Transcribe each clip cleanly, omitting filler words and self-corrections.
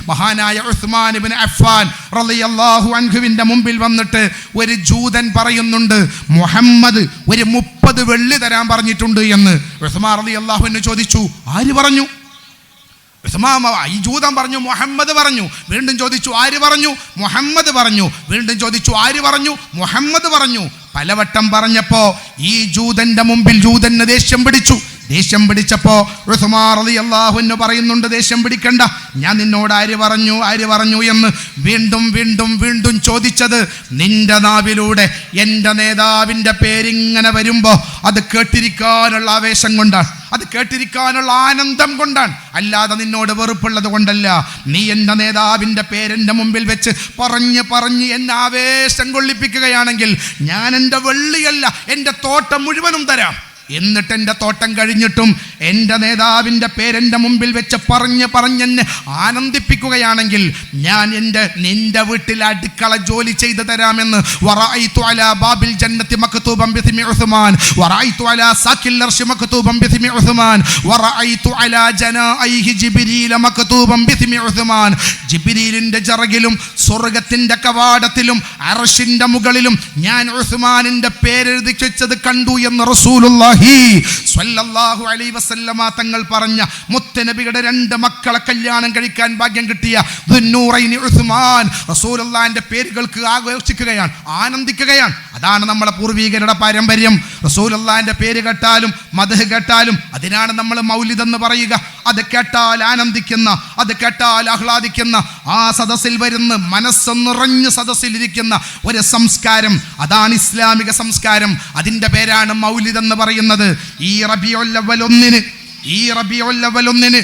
മഹാനായ ഉസ്മാൻ ഇബ്നു അഫ്ഫാൻ റളിയല്ലാഹു അൻഹുവിന്റെ മുമ്പിൽ വന്നിട്ട് ഒരു ജൂതൻ പറയുന്നുണ്ട്, മുഹമ്മദ് ഒരു 30 വെള്ളി തരാൻ പറഞ്ഞിട്ടുണ്ട് എന്ന്. ഉസ്മാൻ റളിയല്ലാഹു അൻഹു ചോദിച്ചു, ആര് പറഞ്ഞു? ഈ ജൂതൻ പറഞ്ഞു, മുഹമ്മദ് പറഞ്ഞു. വീണ്ടും ചോദിച്ചു, ആര് പറഞ്ഞു? മുഹമ്മദ് പറഞ്ഞു. വീണ്ടും ചോദിച്ചു, ആര് പറഞ്ഞു? മുഹമ്മദ് പറഞ്ഞു. പലവട്ടം പറഞ്ഞപ്പോ ഈ ജൂതന്റെ മുമ്പിൽ ജൂതന് ദേഷ്യം പിടിച്ചു. ദേഷ്യം പിടിച്ചപ്പോ ഉസ്മാൻ റളിയല്ലാഹു അൻഹു പറയുന്നുണ്ട്, ദേഷ്യം പിടിക്കണ്ട, ഞാൻ നിന്നോട് ആര് പറഞ്ഞു എന്ന് വീണ്ടും വീണ്ടും വീണ്ടും ചോദിച്ചത് നിന്റെ നാവിലൂടെ എൻ്റെ നേതാവിൻ്റെ പേരിങ്ങനെ വരുമ്പോ അത് കേട്ടിരിക്കാനുള്ള ആവേശം കൊണ്ടാണ്, അത് കേട്ടിരിക്കാനുള്ള ആനന്ദം കൊണ്ടാണ്, അല്ലാതെ നിന്നോട് വെറുപ്പുള്ളത് കൊണ്ടല്ല. നീ എൻ്റെ നേതാവിൻ്റെ പേരെൻ്റെ മുമ്പിൽ വെച്ച് പറഞ്ഞ് എന്നെ ആവേശം കൊള്ളിപ്പിക്കുകയാണെങ്കിൽ ഞാൻ എൻ്റെ വെള്ളിയല്ല, എൻ്റെ തോട്ടം മുഴുവനും തരാം. എന്നിട്ട് എൻ്റെ തോട്ടം കഴിഞ്ഞിട്ടും എൻ്റെ നേതാവിൻ്റെ പേരെൻ്റെ മുമ്പിൽ വെച്ച് പറഞ്ഞെന്നെ ആനന്ദിപ്പിക്കുകയാണെങ്കിൽ ഞാൻ നിന്റെ വീട്ടിൽ അടുക്കള ജോലി ചെയ്തു തരാമെന്ന്. വറഅയ്തു അലാ ബാബിൽ ജന്നത്തി മക്തൂബൻ ബിസ്മി ഉസ്മാൻ വറഅയ്തു അലാ സാക്കിൽ അർശി മക്തൂബൻ ബിസ്മി ഉസ്മാൻ വറഅയ്തു അലാ ജനാഇഹി ജിബ്രീൽ മക്തൂബൻ ബിസ്മി ഉസ്മാൻ. ജിബ്രീലിൻ്റെ ചിറകിലും സ്വർഗ്ഗത്തിൻ്റെ കവാടത്തിലും അർശിൻ്റെ മുകളിലും ഞാൻ ഉസ്മാനിൻ്റെ പേരെഴുതി വെച്ചത് കണ്ടു എന്ന് റസൂലുള്ളാഹി സ്വല്ലല്ലാഹു അലൈഹി വസല്ലമ തങ്ങൾ പറഞ്ഞ മുത്തനബിയുടെ 2 മക്കളെ കല്യാണം കഴിക്കാൻ ഭാഗ്യം കിട്ടിയ ദുന്നൂറൈനി ഉസ്മാൻ റസൂലുള്ളാഹിന്റെ പേരുകൾക്ക് ആഘോഷിക്കുകയാണ്, ആനന്ദിക്കുകയാണ്. അതാണ് നമ്മുടെ പൂർവികരുടെ പാരമ്പര്യം. റസൂലുള്ളാഹിന്റെ പേര് കേട്ടാലും മദ്ഹ് കേട്ടാലും അതിനാണ് നമ്മൾ മൗലിദ് എന്ന് പറയുക. അത് കേട്ടാൽ ആനന്ദിക്കുന്ന, അത് കേട്ടാൽ ആഹ്ലാദിക്കുന്ന, ആ സദസ്സിൽ വരുന്ന മനസ്സ് നിറഞ്ഞ് സദസ്സിലിരിക്കുന്ന ഒരു സംസ്കാരം, അതാണ് ഇസ്ലാമിക സംസ്കാരം. അതിൻ്റെ പേരാണ് മൗലിദ് എന്ന് പറയുന്നത്. ഈ റബീഉൽ അവ്വൽ 1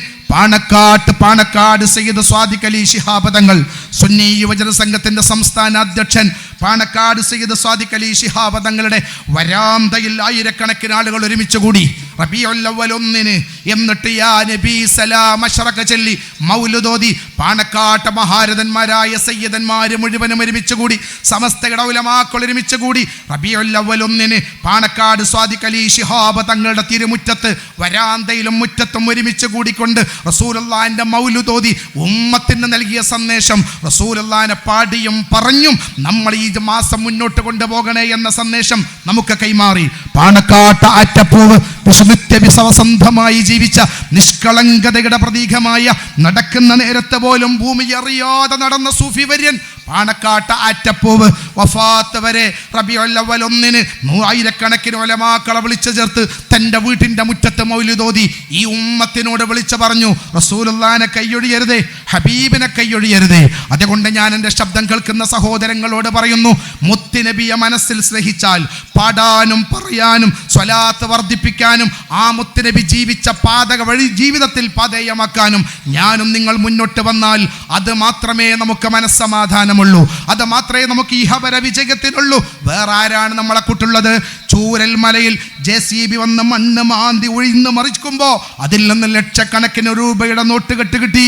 പാണക്കാട് സയ്യിദ് സ്വാദിഖ് അലി ശിഹാബ് തങ്ങൾ, സുന്നി യുവജന സംഘത്തിന്റെ സംസ്ഥാന അധ്യക്ഷൻ പാണക്കാട് സയ്യിദ് സ്വാദിഖ് അലി ശിഹാബ് തങ്ങളുടെ വരാന്തയിൽ ആയിരക്കണക്കിന് ആളുകൾ ഒരുമിച്ച് കൂടി റബീഉൽ അവ്വൽ 1 എന്നിട്ട് യാ നബി സലാം അശ്റക ചൊല്ലി മൗലിദോദി പാണക്കാട്ട് മഹാരഥന്മാരായ സയ്യിദന്മാര് മുഴുവനും ഒരുമിച്ച് കൂടി, സമസ്തയുടെ ഉലമാക്കൾ ഒരുമിച്ച് കൂടി റബീഉൽ അവ്വൽ 1 പാണക്കാട് സ്വാദിഖ് അലി ശിഹാബ് തങ്ങളുടെ തിരുമുറ്റത്ത് വരാന്തയിലും മുറ്റത്തും ഒരുമിച്ച് കൂടിക്കൊണ്ട് റസൂലുള്ളാഹിന്റെ മൗലിദ് ഓതി ഉമ്മത്തിന് നൽകിയ സന്ദേശം, റസൂലുള്ളാഹിനെ പാടിയും പറഞ്ഞും നമ്മൾ ഈ മാസം മുന്നോട്ട് കൊണ്ടുപോകണേ എന്ന സന്ദേശം നമുക്ക് കൈമാറി. പാണക്കാട്ട് ആറ്റപ്പൂവ് വിശ്വസന്ധമായി ജീവിച്ച നിഷ്കളങ്കതയുടെ പ്രതീകമായ നടക്കുന്ന നേരത്തെ പോലും ഭൂമി അറിയാതെ നടന്ന സൂഫി വര്യൻ പാണക്കാട്ട് ആറ്റപ്പൂവ് വഫാത്ത് വരെ റബീഉൽ അവ്വൽ 1 ആയിരക്കണക്കിന് ഉലമാക്കളെ വിളിച്ചു ചേർത്ത് തൻ്റെ വീട്ടിൻ്റെ മുറ്റത്ത് മൗലിദ് ഓതി ഈ ഉമ്മത്തിനോട് വിളിച്ചു പറഞ്ഞു, റസൂലുള്ളാഹിനെ കൈയൊഴിയരുതേ, ഹബീബിനെ കൈയൊഴിയരുതേ. അതുകൊണ്ട് ഞാൻ എൻ്റെ ശബ്ദം കേൾക്കുന്ന സഹോദരങ്ങളോട് പറയുന്നു, മുത്തുനബിയെ മനസ്സിൽ സ്നേഹിച്ചാൽ പാടാനും പറയാനും സ്വലാത്ത് വർദ്ധിപ്പിക്കാനും ആ മുത്തുനബി ജീവിച്ച പാതക വഴി ജീവിതത്തിൽ പാതേയമാക്കാനും ഞാനും നിങ്ങൾ മുന്നോട്ട് വന്നാൽ അത് മാത്രമേ നമുക്ക് മനസ്സമാധാനമുള്ളൂ, അത് മാത്രമേ നമുക്ക് ഇഹപര വിജയത്തിനുള്ളൂ. വേറെ ആരാണ് നമ്മളെ കൂട്ടുള്ളത്? ചൂരൽ മലയിൽ JCB വന്ന് മണ്ണ് മാന്തി ഒഴിഞ്ഞ് മറിക്കുമ്പോൾ അതിൽ നിന്ന് ലക്ഷക്കണക്കിന് രൂപയുടെ നോട്ട് കെട്ട് കിട്ടി,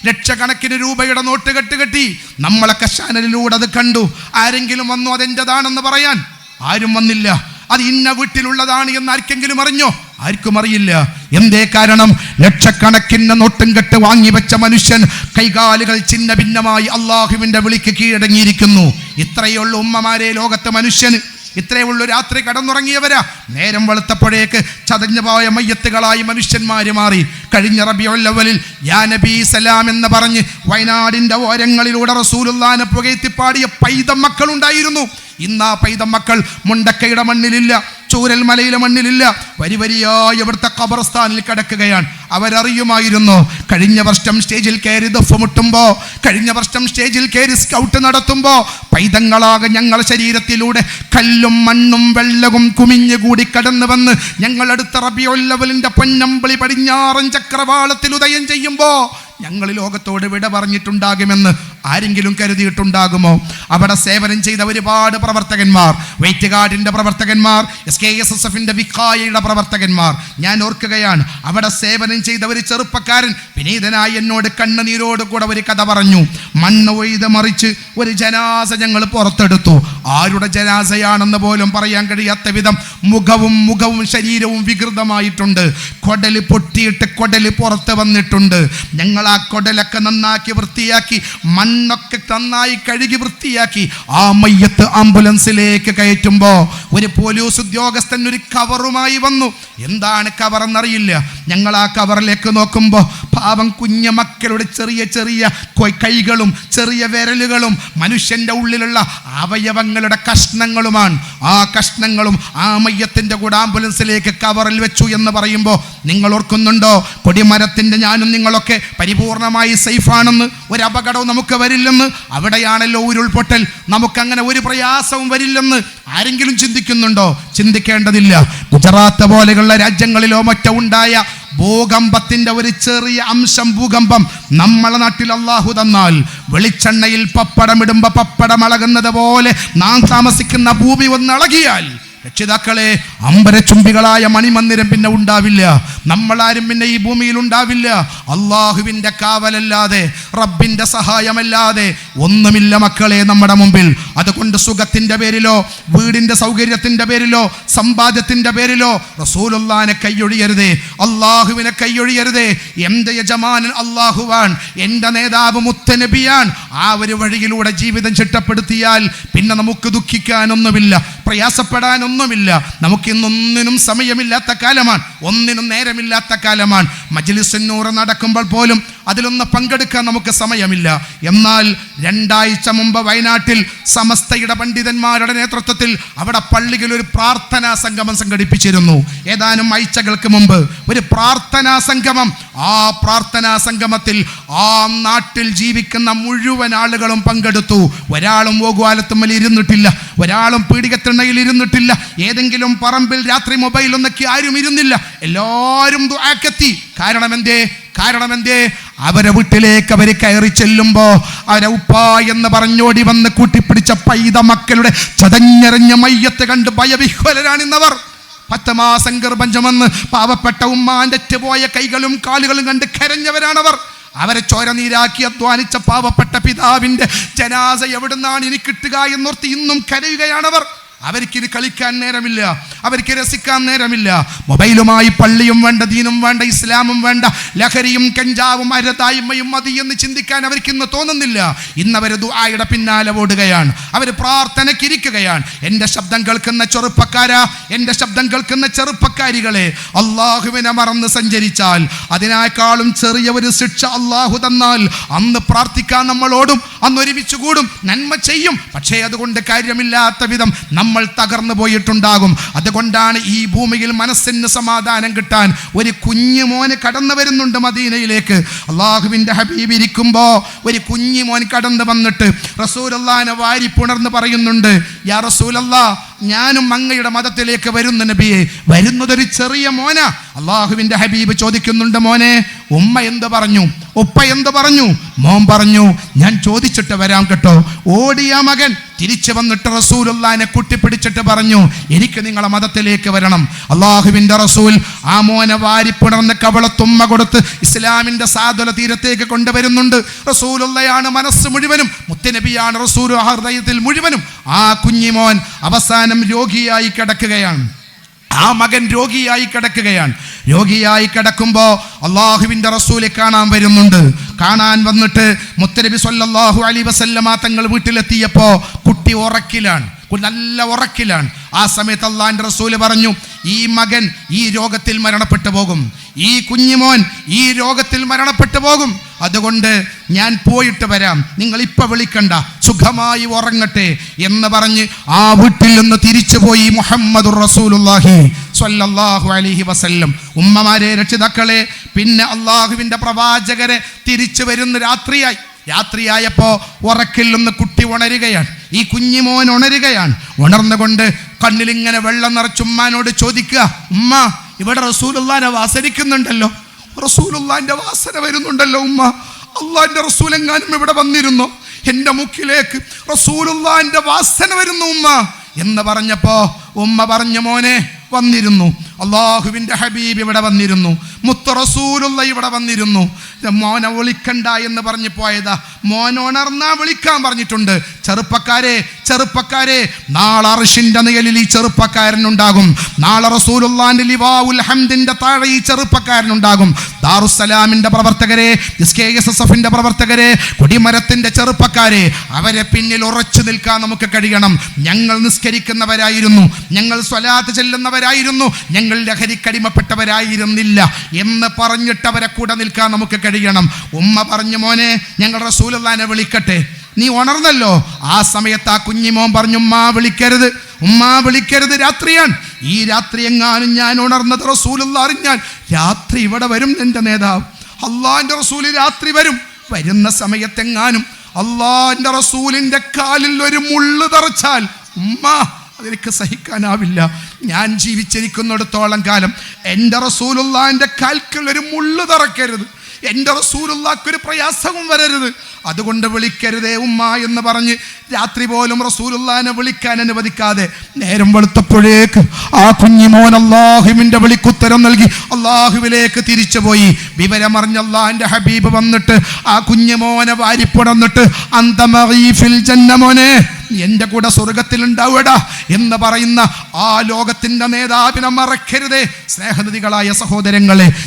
ലക്ഷക്കണക്കിന് രൂപയുടെ നോട്ട് കെട്ട് കെട്ടി. നമ്മളൊക്കെ ചാനലിലൂടെ അത് കണ്ടു. ആരെങ്കിലും വന്നു അതെൻ്റെതാണെന്ന് പറയാൻ? ആരും വന്നില്ല. അത് ഇന്ന വീട്ടിലുള്ളതാണ് എന്ന് ആർക്കെങ്കിലും അറിഞ്ഞോ? ആർക്കും അറിയില്ല. എന്തേ കാരണം? ലക്ഷക്കണക്കിന് നോട്ടും കെട്ട് വാങ്ങിവെച്ച മനുഷ്യൻ കൈകാലുകൾ ചിന്ന ഭിന്നമായി അള്ളാഹുവിൻ്റെ വിളിക്ക് കീഴടങ്ങിയിരിക്കുന്നു. ഇത്രയേ ഉള്ളൂ ഉമ്മമാരെ ലോകത്തെ മനുഷ്യന്. ഇത്രയേ ഉള്ളൂ. രാത്രി കടന്നുറങ്ങിയവരാ, നേരം വെളുത്തപ്പോഴേക്ക് ചതഞ്ഞു പോയ മയ്യത്തുകളായി മനുഷ്യന്മാര് മാറി. കഴിഞ്ഞ റബീഉൽ അവ്വലിൽ യാ നബി സലാം എന്ന് പറഞ്ഞ് വയനാടിൻ്റെ ഓരങ്ങളിലൂടെ റസൂലുള്ളാഹിനെ പുകഴ്ത്തിപ്പാടിയ പൈതം മക്കളുണ്ടായിരുന്നു. ഇന്ന് ആ പൈതം മക്കൾ മുണ്ടക്കയുടെ മണ്ണിലില്ല, ചൂരൽ മലയിലെ മണ്ണിലില്ല, വരിവരിയായി ഇവിടുത്തെ ഖബർസ്ഥാനിൽ കിടക്കുകയാണ്. അവരറിയുമായിരുന്നു കഴിഞ്ഞ വർഷം സ്റ്റേജിൽ കയറി ദഫ് മുട്ടുമ്പോൾ, കഴിഞ്ഞ വർഷം സ്റ്റേജിൽ കയറി സ്കൗട്ട് നടത്തുമ്പോൾ പൈതങ്ങളാകെ ഞങ്ങളുടെ ശരീരത്തിലൂടെ കല്ലും മണ്ണും വെള്ളവും കുമിഞ്ഞുകൂടി കടന്നു വന്ന് ഞങ്ങളടുത്ത റബീഉൽ അവ്വലിന്റെ പൊന്നമ്പളി പടിഞ്ഞാറൻ ചക്രവാളത്തിൽ ഉദയം ചെയ്യുമ്പോൾ ഞങ്ങൾ ലോകത്തോട് വിട പറഞ്ഞിട്ടുണ്ടാകുമെന്ന് ആരെങ്കിലും കരുതിയിട്ടുണ്ടാകുമോ? അവിടെ സേവനം ചെയ്ത ഒരുപാട് പ്രവർത്തകന്മാർ, വെയിറ്റ് ഗാർഡിന്റെ പ്രവർത്തകന്മാർ, SKSSFന്റെ വിഖായയുടെ പ്രവർത്തകന്മാർ, ഞാൻ ഓർക്കുകയാണ്. അവിടെ സേവനം ചെയ്ത ഒരു ചെറുപ്പക്കാരൻ വിനീതനായി എന്നോട് കണ്ണുനീരോട് കൂടെ ഒരു കഥ പറഞ്ഞു. മണ്ണ് ഒയ്ത് മറിച്ച് ഒരു ജനാസ ഞങ്ങൾ പുറത്തെടുത്തു. ആരുടെ ജനാസയാണെന്ന് പോലും പറയാൻ കഴിയാത്ത വിധം മുഖവും ശരീരവും വികൃതമായിട്ടുണ്ട്. കൊടല് പൊട്ടിയിട്ട് കൊടല് പുറത്ത് വന്നിട്ടുണ്ട്. ഞങ്ങൾ ആ കൊടലൊക്കെ നന്നാക്കി വൃത്തിയാക്കി, മണ്ണൊക്കെ നന്നായി കഴുകി വൃത്തിയാക്കി ആ മയ്യത്ത് ആംബുലൻസിലേക്ക് കയറ്റുമ്പോൾ ഒരു പോലീസ് ഉദ്യോഗസ്ഥൻ ഒരു കവറുമായി വന്നു. എന്താണ് കവർ എന്നറിയില്ല. ഞങ്ങൾ ആ കവറിലേക്ക് നോക്കുമ്പോൾ പാവം കുഞ്ഞു മക്കളുടെ ചെറിയ ചെറിയ കൈകളും ചെറിയ വിരലുകളും മനുഷ്യന്റെ ഉള്ളിലുള്ള അവയവങ്ങളുടെ കഷ്ണങ്ങളുമാണ്. ആ കഷ്ണങ്ങളും ആ മയ്യത്തിന്റെ കൂടെ ആംബുലൻസിലേക്ക് കവറിൽ വെച്ചു എന്ന് പറയുമ്പോൾ നിങ്ങൾ ഓർക്കുന്നുണ്ടോ? കൊടിമരത്തിന്റെ ഞാനും നിങ്ങളൊക്കെ പരിപൂർണമായി സേഫാണെന്ന്, ഒരു അപകടവും നമുക്ക് വരില്ലെന്ന്. അവിടെയാണല്ലോ ഉരുൾപൊട്ടൽ. നമുക്കങ്ങനെ ഒരു പ്രയാസവും വരില്ലെന്ന് ആരെങ്കിലും ചിന്തിക്കുന്നുണ്ടോ? ചിന്തിക്കേണ്ടതില്ല. ഗുജറാത്ത് പോലെയുള്ള രാജ്യങ്ങളിലോ മറ്റോ ഉണ്ടായ ഭൂകമ്പത്തിന്റെ ഒരു ചെറിയ അംശം ഭൂകമ്പം നമ്മളെ നാട്ടിൽ അള്ളാഹു തന്നാൽ, വെളിച്ചെണ്ണയിൽ പപ്പടമിടുമ്പോ പപ്പടം അളകുന്നത് പോലെ നാം താമസിക്കുന്ന ഭൂമി ഒന്ന് ഇളകിയാൽ രക്ഷിതാക്കളെ, അമ്പരചുംബികളായ മണിമന്ദിരം പിന്നെ ഉണ്ടാവില്ല. നമ്മളാരും പിന്നെ ഈ ഭൂമിയിൽ ഉണ്ടാവില്ല. അള്ളാഹുവിൻ്റെ കാവലല്ലാതെ, റബ്ബിൻ്റെ സഹായമല്ലാതെ ഒന്നുമില്ല മക്കളെ നമ്മുടെ മുമ്പിൽ. അതുകൊണ്ട് സുഖത്തിൻ്റെ പേരിലോ വീടിൻ്റെ സൗകര്യത്തിൻ്റെ പേരിലോ സമ്പാദ്യത്തിൻ്റെ പേരിലോ റസൂലുള്ളാഹിനെ കൈയൊഴിയരുതേ, അള്ളാഹുവിനെ കൈയൊഴിയരുതേ. എൻ്റെ യജമാനൻ അള്ളാഹുവാൻ, എൻ്റെ നേതാവ് മുത്തനബിയാൻ. ആ ഒരു വഴിയിലൂടെ ജീവിതം ചിട്ടപ്പെടുത്തിയാൽ പിന്നെ നമുക്ക് ദുഃഖിക്കാനൊന്നുമില്ല, പ്രയാസപ്പെടാനൊന്നുമില്ല. നമുക്കിന്നൊന്നിനും സമയമില്ലാത്ത കാലമാണ്, ഒന്നിനും നേരമില്ലാത്ത കാലമാണ്. മജ്ലിസുൻ നൂർ നടക്കുമ്പോൾ പോലും അതിലൊന്ന് പങ്കെടുക്കാൻ നമുക്ക് സമയമില്ല. എന്നാൽ 2 ആഴ്ച മുമ്പ് വയനാട്ടിൽ സമസ്തയുടെ പണ്ഡിതന്മാരുടെ നേതൃത്വത്തിൽ അവിടെ പള്ളിയിൽ ഒരു പ്രാർത്ഥനാ സംഗമം സംഘടിപ്പിച്ചിരുന്നു. ഏതാനും ആഴ്ചകൾക്ക് മുമ്പ് ഒരു പ്രാർത്ഥനാ സംഗമം. ആ പ്രാർത്ഥനാ സംഗമത്തിൽ ആ നാട്ടിൽ ജീവിക്കുന്ന മുഴുവൻ ആളുകളും പങ്കെടുത്തു. ഒരാളും ഓകുവാലത്തുമ്മൽ ഇരുന്നിട്ടില്ല, ഒരാളും പീഡികത്തിണ്ണയിൽ ഇരുന്നിട്ടില്ല, ഏതെങ്കിലും പറമ്പിൽ രാത്രി മൊബൈൽ ഒന്നൊക്കെ ആരും ഇരുന്നില്ല. എല്ലാവരും ദുആക്കെത്തി. കാരണം എന്തേ? അവരെ വീട്ടിലേക്ക് അവർ കയറി ചെല്ലുമ്പോ അവരെ ഉപ്പ എന്ന് പറഞ്ഞോടി വന്ന് കൂട്ടിപ്പിടിച്ച പൈത മക്കളുടെ ചതഞ്ഞെറിഞ്ഞ മയ്യത്ത് കണ്ട് ഭയവിഹ്വലരാണിന്നവർ. 10 മാസം ഗർഭം ചുമന്ന് പാവപ്പെട്ട ഉമ്മാന്റെ പോയ കൈകളും കാലുകളും കണ്ട് കരഞ്ഞവരാണവർ. അവരെ ചോര നീരാക്കി അധ്വാനിച്ച പാവപ്പെട്ട പിതാവിന്റെ ജനാസ എവിടുന്നാണ് ഇനി കിട്ടുക എന്നോർത്ത് ഇന്നും കരയുകയാണവർ. അവർക്കിത് കളിക്കാൻ നേരമില്ല, അവർക്ക് രസിക്കാൻ നേരമില്ല. മൊബൈലുമായി പള്ളിയും വേണ്ട, ദീനും വേണ്ട, ഇസ്ലാമും വേണ്ട, ലഹരിയും കഞ്ചാവും അരതായ്മയും മതി എന്ന് ചിന്തിക്കാൻ അവർക്കിന്ന് തോന്നുന്നില്ല. ഇന്നവർ ദുആയുടെ പിന്നാലെ ഓടുകയാണ്, അവർ പ്രാർത്ഥനയ്ക്കിരിക്കുകയാണ്. എൻ്റെ ശബ്ദം കേൾക്കുന്ന ചെറുപ്പക്കാരാ, എൻ്റെ ശബ്ദം കേൾക്കുന്ന ചെറുപ്പക്കാരികളെ, അള്ളാഹുവിനെ മറന്ന് സഞ്ചരിച്ചാൽ അതിനേക്കാളും ചെറിയ ഒരു ശിക്ഷ അള്ളാഹു തന്നാൽ അന്ന് പ്രാർത്ഥിക്കാൻ നമ്മൾ ഓടും, അന്ന് ഒരുമിച്ച് കൂടും, നന്മ ചെയ്യും. പക്ഷേ അതുകൊണ്ട് കാര്യമില്ലാത്ത വിധം നമ്മൾ തകർന്നു പോയിട്ടുണ്ടാകും. അതുകൊണ്ടാണ് ഈ ഭൂമിയിൽ മനസ്സിന് സമാധാനം കിട്ടാൻ ഒരു കുഞ്ഞു മോന് കടന്നു വരുന്നുണ്ട് മദീനയിലേക്ക്. അള്ളാഹുവിൻ്റെ ഹബീബ് ഇരിക്കുമ്പോ ഒരു കുഞ്ഞു മോൻ കടന്നു വന്നിട്ട് റസൂലുള്ളാഹിനെ വാരി പുണർന്ന് പറയുന്നുണ്ട്, യാ റസൂലല്ലാഹ്, ഞാനും അങ്ങയുടെ മതത്തിലേക്ക് വരുന്നു നബിയെ. വരുന്നതൊരു ചെറിയ മോന. അള്ളാഹുവിൻ്റെ ഹബീബ് ചോദിക്കുന്നുണ്ട്, മോനെ ഉമ്മ എന്ത് പറഞ്ഞു, ഉപ്പ എന്ത് പറഞ്ഞു? മോൻ പറഞ്ഞു, ഞാൻ ചോദിച്ചിട്ട് വരാം കേട്ടോ. ഓടിയ മകൻ തിരിച്ചു വന്നിട്ട് റസൂലുള്ളാഹിനെ കുട്ടിപ്പിടിച്ചിട്ട് പറഞ്ഞു, എനിക്ക് നിങ്ങളെ മതത്തിലേക്ക് വരണം. അള്ളാഹുവിൻ്റെ റസൂൽ ആ മോനെ വാരിപ്പുണർന്ന് കവളത്തുമ്മ കൊടുത്ത് ഇസ്ലാമിൻ്റെ സാധുല തീരത്തേക്ക് കൊണ്ടുവരുന്നുണ്ട്. റസൂലുള്ളയാണ് മനസ്സ് മുഴുവനും, മുത്തനബിയാണ് റസൂൽ ഹൃദയത്തിൽ മുഴുവനും. ആ കുഞ്ഞിമോൻ അവസാനം രോഗിയായി കിടക്കുകയാണ്. ആ മകൻ രോഗിയായി കിടക്കുകയാണ്. രോഗിയായി കിടക്കുമ്പോൾ അള്ളാഹുവിൻ്റെ റസൂലെ കാണാൻ വരുന്നുണ്ട്. കാണാൻ വന്നിട്ട് മുത്തനബി സ്വല്ലല്ലാഹു അലൈഹി വസല്ലമ തങ്ങൾ വീട്ടിലെത്തിയപ്പോൾ കുട്ടി ഉറക്കിലാണ്, നല്ല ഉറക്കിലാണ്. ആ സമയത്ത് അള്ളാഹിൻ്റെ റസൂല് പറഞ്ഞു, ഈ മകൻ ഈ രോഗത്തിൽ മരണപ്പെട്ടു പോകും, ഈ കുഞ്ഞിമോൻ ഈ രോഗത്തിൽ മരണപ്പെട്ടു പോകും. അതുകൊണ്ട് ഞാൻ പോയിട്ട് വരാം, നിങ്ങൾ ഇപ്പൊ വിളിക്കണ്ട, സുഖമായി ഉറങ്ങട്ടെ എന്ന് പറഞ്ഞ് ആ വീട്ടിൽ നിന്ന് തിരിച്ചുപോയി മുഹമ്മദുർ റസൂലുള്ളാഹി സ്വല്ലല്ലാഹു അലൈഹി വസല്ലം. ഉമ്മമാരെ, രക്ഷിതാക്കളെ, പിന്നെ അള്ളാഹുവിൻ്റെ പ്രവാചകരെ തിരിച്ചു വരുന്ന രാത്രിയായപ്പോ ഉറക്കിൽ നിന്ന് കുട്ടി ഉണരുകയാണ്. ഈ കുഞ്ഞിമോൻ ഉണരുകയാണ്. ഉണർന്നുകൊണ്ട് കണ്ണിലിങ്ങനെ വെള്ളം നിറച്ച് ഉമ്മാനോട് ചോദിക്കുക, ഉമ്മ, ഇവിടെ റസൂലുള്ളാഹിനെ വാസനിക്കുന്നുണ്ടല്ലോ, റസൂലുള്ളാഹിന്റെ വാസന വരുന്നുണ്ടല്ലോ ഉമ്മ, അള്ളാഹിന്റെ റസൂൽ എങ്ങാനും ഇവിടെ വന്നിരുന്നോ, എൻ്റെ മുക്കിലേക്ക് റസൂലുള്ളാഹിന്റെ വാസന വരുന്നു ഉമ്മ എന്ന് പറഞ്ഞപ്പോ ഉമ്മ പറഞ്ഞു, മോനെ വന്നിരുന്നു, അള്ളാഹുവിൻ്റെ ഹബീബ് ഇവിടെ വന്നിരുന്നു, മുത്ത് റസൂലുള്ള ഇവിടെ വന്നിരുന്നു. മോനെ വിളിക്കണ്ട എന്ന് പറഞ്ഞു പോയതാ. മോൻ ഉണർന്നാ വിളിക്കാൻ പറഞ്ഞിട്ടുണ്ട്. ചെറുപ്പക്കാരെ നാളെ അർശിന്റെ നിഴലിൽ ഈ ചെറുപ്പക്കാരനുണ്ടാകും. നാളെ റസൂലുള്ളാഹിന്റെ ലിവാഉൽ ഹംദിന്റെ താഴെ ഈ ചെറുപ്പക്കാരനുണ്ടാകും. ദാറുസ്സലാമിന്റെ പ്രവർത്തകരെ, SKSSFന്റെ പ്രവർത്തകരെ, കൊടിമരത്തിന്റെ ചെറുപ്പക്കാരെ, അവരെ പിന്നിൽ ഉറച്ചു നിൽക്കാൻ നമുക്ക് കഴിയണം. ഞങ്ങൾ നിസ്കരിക്കുന്നവരായിരുന്നു, ഞങ്ങൾ സ്വലാത്ത് ചെല്ലുന്നവരായിരുന്നു, ഞങ്ങൾ ലഹരിക്കടിമപ്പെട്ടവരായിരുന്നില്ല എന്ന് പറഞ്ഞിട്ട് അവരെ കൂടെ നിൽക്കാൻ നമുക്ക് കഴിയണം. ഉമ്മ പറഞ്ഞു, മോനെ ഞങ്ങൾ റസൂലുള്ളാഹിനെ വിളിക്കട്ടെ. നീ ഉണർന്നല്ലോ. ആ സമയത്ത് ആ കുഞ്ഞിമോൻ പറഞ്ഞു, ഉമ്മ വിളിക്കരുത്, രാത്രിയാണ്. ഈ രാത്രി എങ്ങാനും ഞാൻ ഉണർന്നത് റസൂലുള്ളാഹി അറിഞ്ഞാൽ രാത്രി ഇവിടെ വരും എൻ്റെ നേതാവ്. അള്ളാഹിൻ്റെ റസൂൽ രാത്രി വരുന്ന സമയത്തെങ്ങാനും അള്ളാഹിൻ്റെ റസൂലിൻ്റെ കാലിൽ ഒരു മുള്ളു തറച്ചാൽ ഉമ്മ അതെനിക്ക് സഹിക്കാനാവില്ല. ഞാൻ ജീവിച്ചിരിക്കുന്നിടത്തോളം കാലം എൻ്റെ റസൂലുള്ളാഹിന്റെ കാൽക്കൽ ഒരു മുള്ളു തറക്കരുത്, എൻ്റെ റസൂലുള്ളാഹിക്ക് ഒരു പ്രയാസവും വരരുത്. അതുകൊണ്ട് വിളിക്കരുതേ ഉമ്മ എന്ന് പറഞ്ഞ് രാത്രി പോലും റസൂലുള്ളാഹിനെ വിളിക്കാൻ അനുവദിക്കാതെ നേരം വെളുത്തപ്പോഴേക്ക് ആ കുഞ്ഞിമോൻ അള്ളാഹുവിൻ്റെ വിളിക്കുത്തരം നൽകി അള്ളാഹുവിലേക്ക് തിരിച്ചുപോയി. വിവരമറിഞ്ഞ അള്ളാഹിൻ്റെ ഹബീബ് വന്നിട്ട് ആ കുഞ്ഞിമോനെ വാരിപ്പുടന്നിട്ട് അന്തമീഫിൽ ജന്നമോനെ എൻ്റെ കൂടെ സ്വർഗത്തിൽ ഉണ്ടാവുകടാ എന്ന് പറയുന്ന ആ ലോകത്തിൻ്റെ നേതാവിനെ മറക്കരുതേ. സ്നേഹനിധികളായ സഹോദരങ്ങളെ,